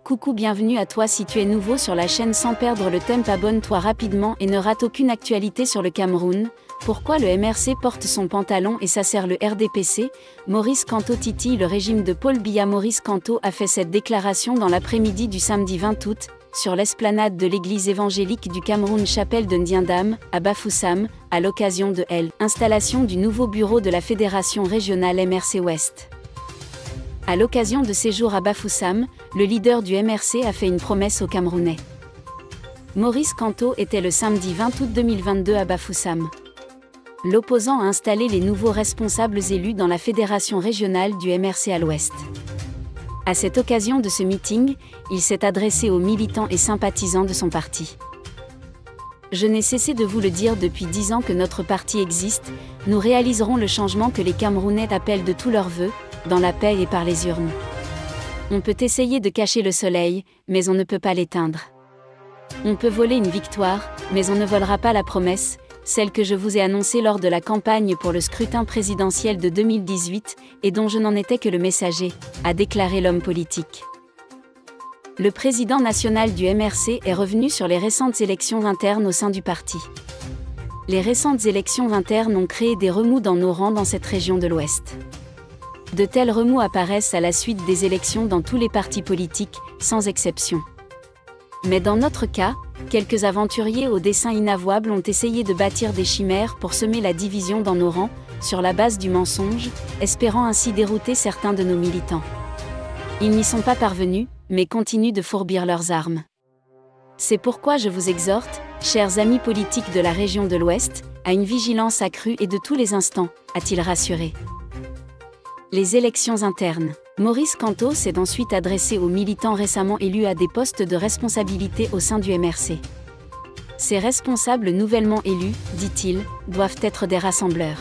Coucou, bienvenue à toi. Si tu es nouveau sur la chaîne, sans perdre le tempo, abonne-toi rapidement et ne rate aucune actualité sur le Cameroun. Pourquoi le MRC porte son pantalon et s'assert le RDPC? Maurice Kamto titille le régime de Paul Biya. Maurice Kamto a fait cette déclaration dans l'après-midi du samedi 20 août, sur l'esplanade de l'église évangélique du Cameroun Chapelle de Ndiandam, à Bafoussam, à l'occasion de l'installation du nouveau bureau de la Fédération régionale MRC Ouest. À l'occasion de ses jours à Bafoussam, le leader du MRC a fait une promesse aux Camerounais. Maurice Kamto était le samedi 20 août 2022 à Bafoussam. L'opposant a installé les nouveaux responsables élus dans la fédération régionale du MRC à l'Ouest. À cette occasion de ce meeting, il s'est adressé aux militants et sympathisants de son parti. Je n'ai cessé de vous le dire depuis 10 ans que notre parti existe, nous réaliserons le changement que les Camerounais appellent de tous leurs vœux, dans la paix et par les urnes. On peut essayer de cacher le soleil, mais on ne peut pas l'éteindre. On peut voler une victoire, mais on ne volera pas la promesse, celle que je vous ai annoncée lors de la campagne pour le scrutin présidentiel de 2018, et dont je n'en étais que le messager, a déclaré l'homme politique. Le président national du MRC est revenu sur les récentes élections internes au sein du parti. Les récentes élections internes ont créé des remous dans nos rangs dans cette région de l'Ouest. De tels remous apparaissent à la suite des élections dans tous les partis politiques, sans exception. Mais dans notre cas, quelques aventuriers au dessein inavouable ont essayé de bâtir des chimères pour semer la division dans nos rangs, sur la base du mensonge, espérant ainsi dérouter certains de nos militants. Ils n'y sont pas parvenus, mais continuent de fourbir leurs armes. C'est pourquoi je vous exhorte, chers amis politiques de la région de l'Ouest, à une vigilance accrue et de tous les instants, a-t-il rassuré. Les élections internes. Maurice Kamto s'est ensuite adressé aux militants récemment élus à des postes de responsabilité au sein du MRC. Ces responsables nouvellement élus, dit-il, doivent être des rassembleurs.